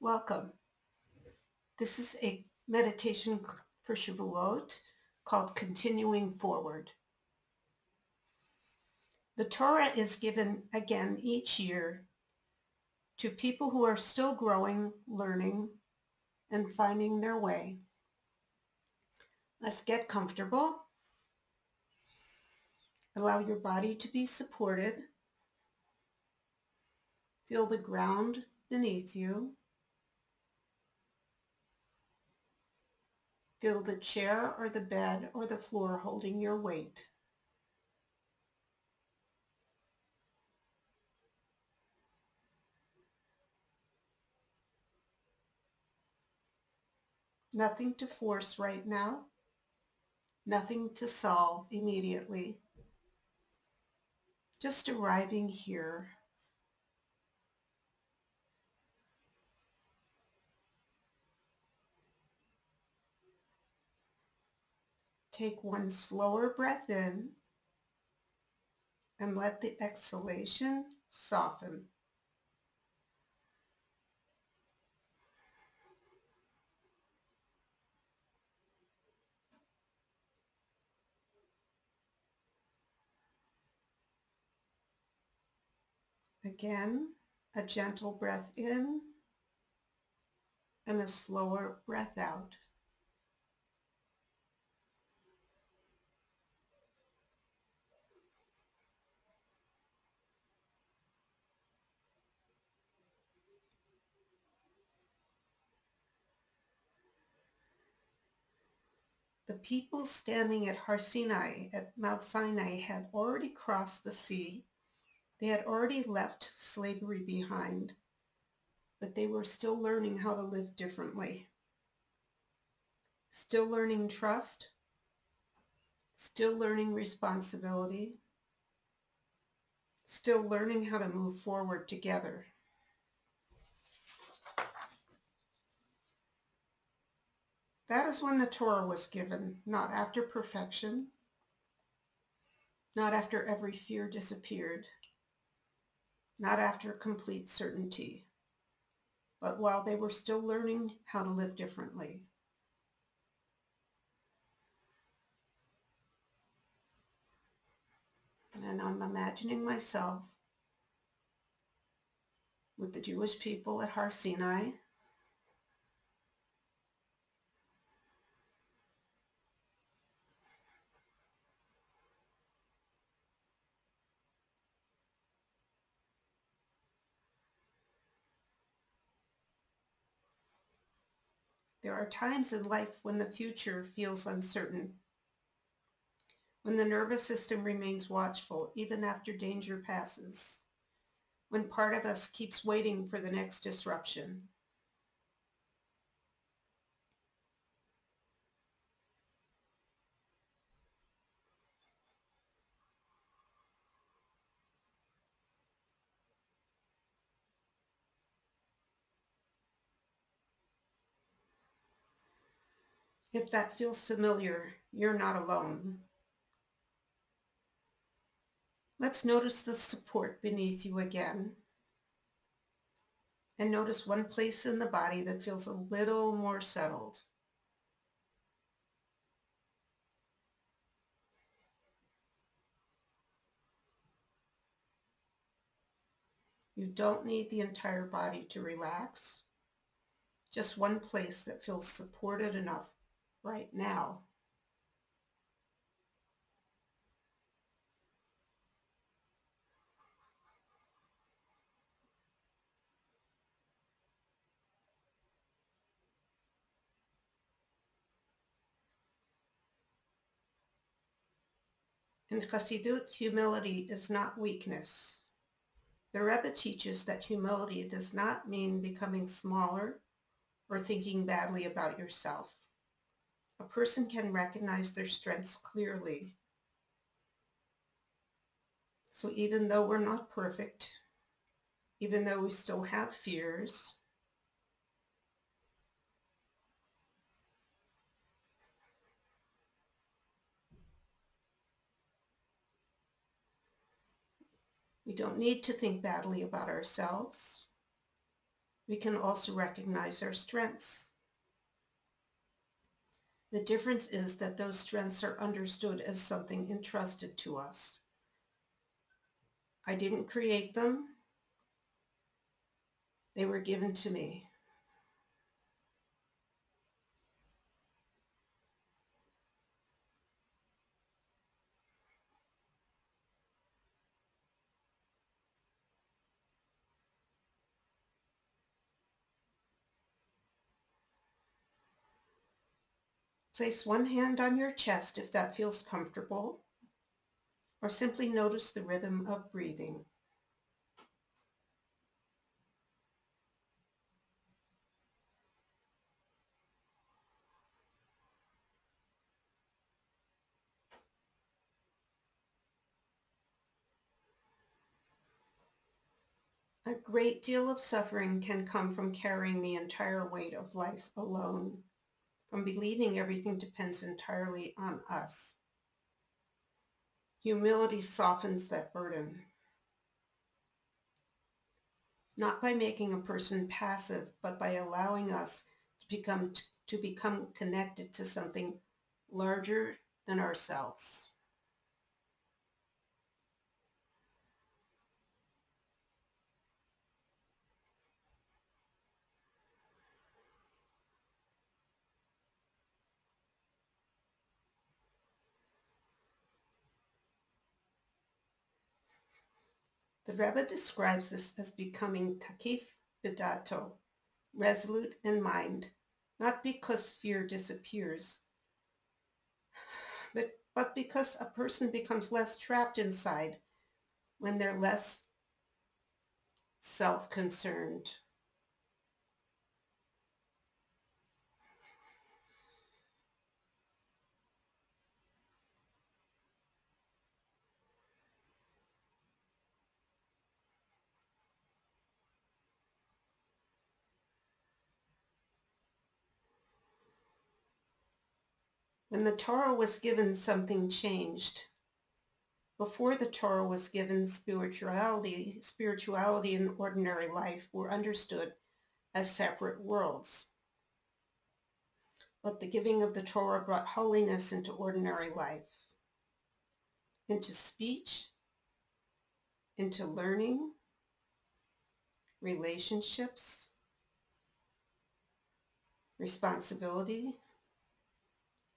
Welcome. This is a meditation for Shavuot called Continuing Forward. The Torah is given again each year to people who are still growing, learning, and finding their way. Let's get comfortable. Allow your body to be supported. Feel the ground beneath you. Feel the chair or the bed or the floor holding your weight. Nothing to force right now. Nothing to solve immediately. Just arriving here. Take one slower breath in and let the exhalation soften. Again, a gentle breath in and a slower breath out. The people standing at Har Sinai at Mount Sinai had already crossed the sea. They had already left slavery behind, but they were still learning how to live differently. Still learning trust, still learning responsibility, still learning how to move forward together. That is when the Torah was given, not after perfection, not after every fear disappeared, not after complete certainty, but while they were still learning how to live differently. And I'm imagining myself with the Jewish people at Har Sinai, there are times in life when the future feels uncertain, when the nervous system remains watchful even after danger passes, when part of us keeps waiting for the next disruption. If that feels familiar, you're not alone. Let's notice the support beneath you again. And notice one place in the body that feels a little more settled. You don't need the entire body to relax. Just one place that feels supported enough right now. In Chassidut, humility is not weakness. The Rebbe teaches that humility does not mean becoming smaller or thinking badly about yourself. A person can recognize their strengths clearly. So even though we're not perfect, even though we still have fears, we don't need to think badly about ourselves. We can also recognize our strengths. The difference is that those strengths are understood as something entrusted to us. I didn't create them, they were given to me. Place one hand on your chest if that feels comfortable, or simply notice the rhythm of breathing. A great deal of suffering can come from carrying the entire weight of life alone, from believing everything depends entirely on us. Humility softens that burden, not by making a person passive, but by allowing us to become connected to something larger than ourselves. The Rebbe describes this as becoming takif bidato, resolute in mind, not because fear disappears, but because a person becomes less trapped inside when they're less self-concerned. When the Torah was given, something changed. Before the Torah was given, spirituality and ordinary life were understood as separate worlds. But the giving of the Torah brought holiness into ordinary life, into speech, into learning, relationships, responsibility,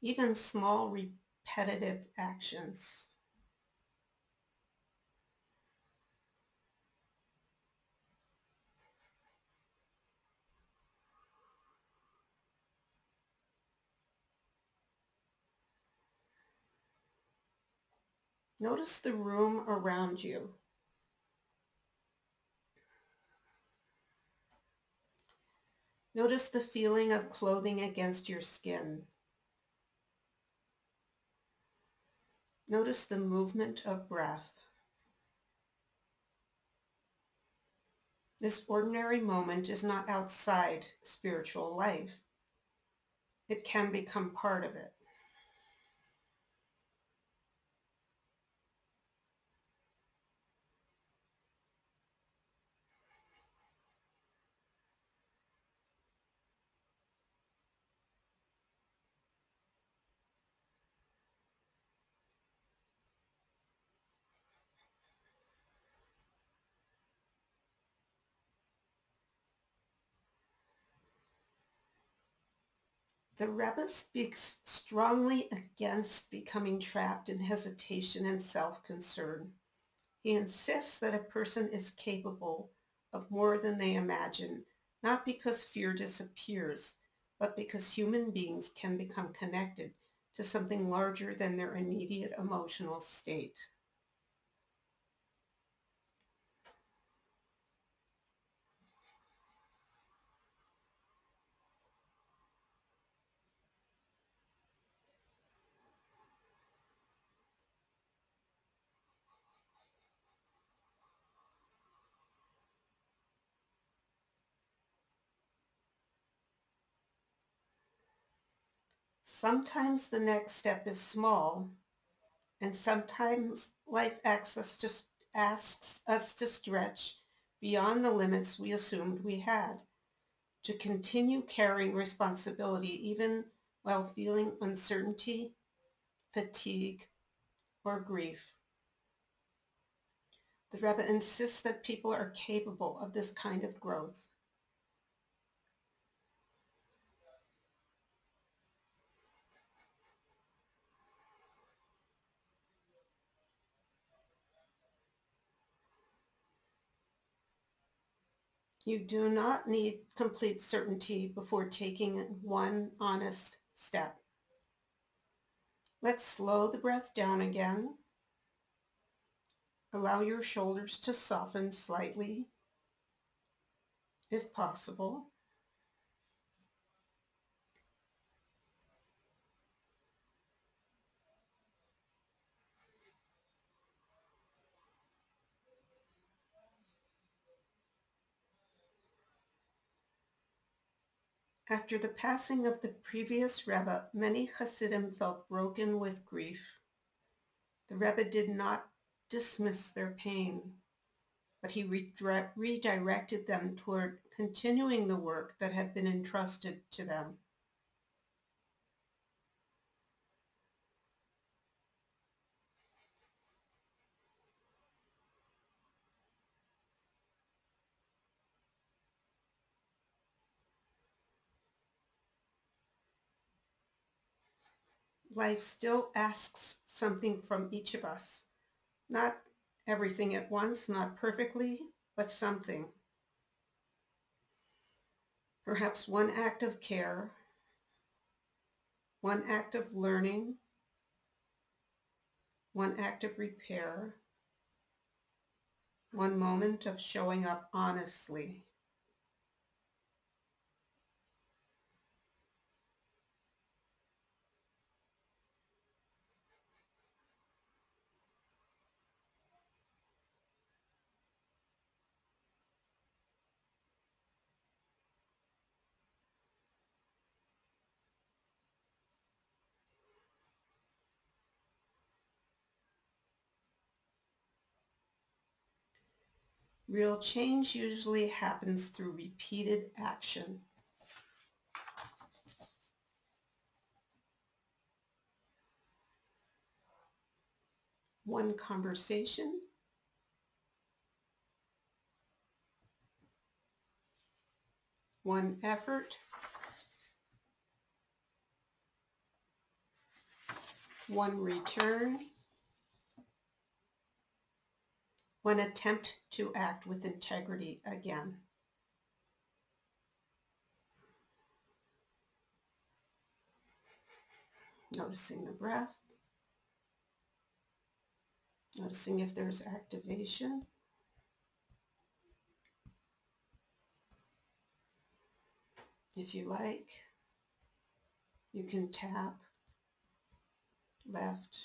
even small repetitive actions. Notice the room around you. Notice the feeling of clothing against your skin. Notice the movement of breath. This ordinary moment is not outside spiritual life. It can become part of it. The Rebbe speaks strongly against becoming trapped in hesitation and self-concern. He insists that a person is capable of more than they imagine, not because fear disappears, but because human beings can become connected to something larger than their immediate emotional state. Sometimes the next step is small, and sometimes life asks us to stretch beyond the limits we assumed we had. to continue carrying responsibility even while feeling uncertainty, fatigue, or grief. The Rebbe insists that people are capable of this kind of growth. You do not need complete certainty before taking one honest step. Let's slow the breath down again. Allow your shoulders to soften slightly, if possible. After the passing of the previous Rebbe, many Hasidim felt broken with grief. The Rebbe did not dismiss their pain, but he redirected them toward continuing the work that had been entrusted to them. Life still asks something from each of us. Not everything at once, not perfectly, but something. Perhaps one act of care, one act of learning, one act of repair, one moment of showing up honestly. Real change usually happens through repeated action. One conversation, one effort, one return, one attempt to act with integrity again. Noticing the breath, noticing if there's activation. If you like, you can tap left,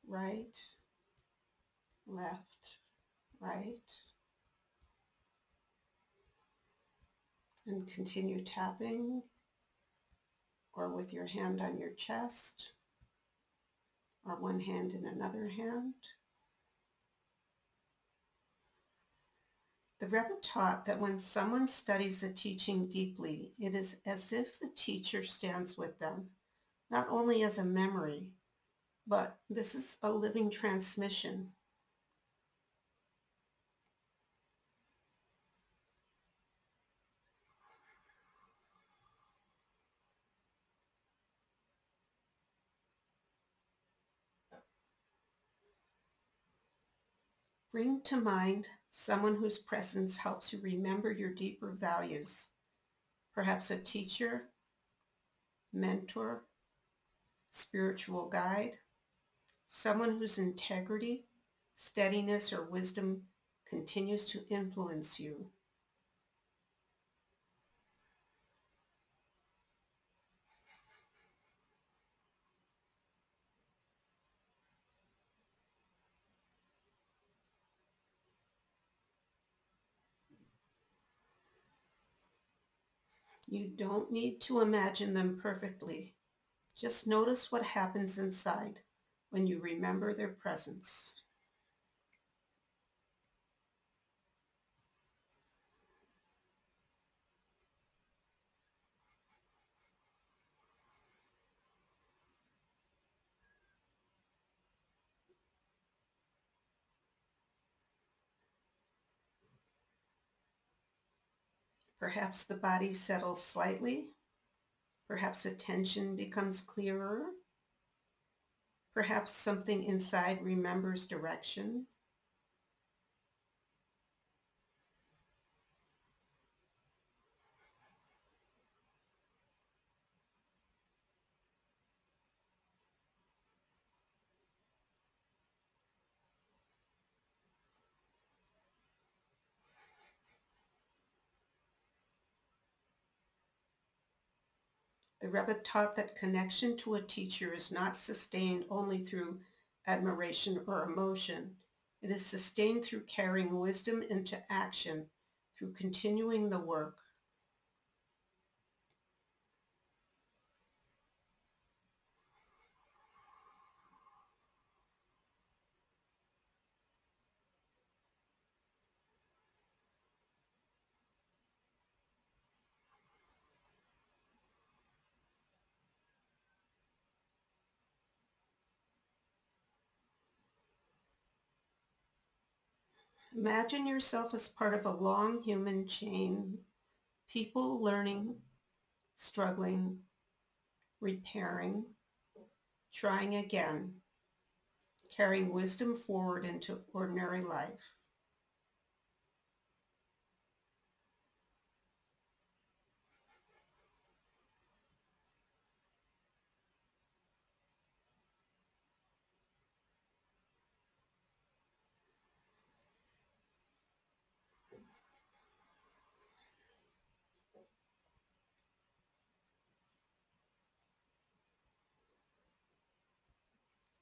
right, left, right, and continue tapping, or with your hand on your chest, or one hand in another hand. The Rebbe taught that when someone studies a teaching deeply, it is as if the teacher stands with them, not only as a memory, but this is a living transmission. Bring to mind someone whose presence helps you remember your deeper values, perhaps a teacher, mentor, spiritual guide, someone whose integrity, steadiness, or wisdom continues to influence you. You don't need to imagine them perfectly. Just notice what happens inside when you remember their presence. Perhaps the body settles slightly. Perhaps attention becomes clearer. Perhaps something inside remembers direction. The Rebbe taught that connection to a teacher is not sustained only through admiration or emotion. It is sustained through carrying wisdom into action, through continuing the work. Imagine yourself as part of a long human chain, people learning, struggling, repairing, trying again, carrying wisdom forward into ordinary life.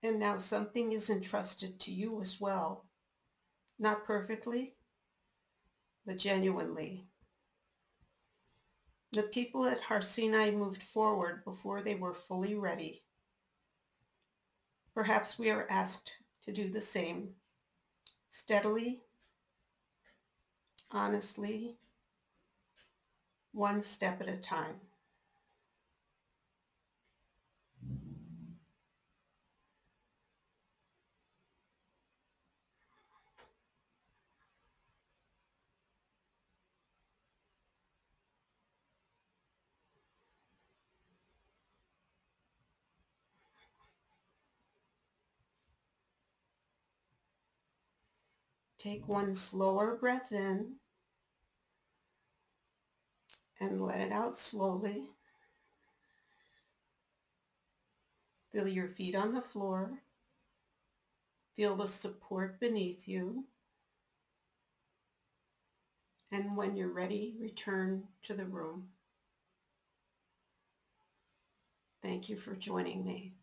And now something is entrusted to you as well, not perfectly, but genuinely. The people at Har Sinai moved forward before they were fully ready. Perhaps we are asked to do the same, steadily, honestly, one step at a time. Take one slower breath in and let it out slowly. Feel your feet on the floor. Feel the support beneath you. And when you're ready, return to the room. Thank you for joining me.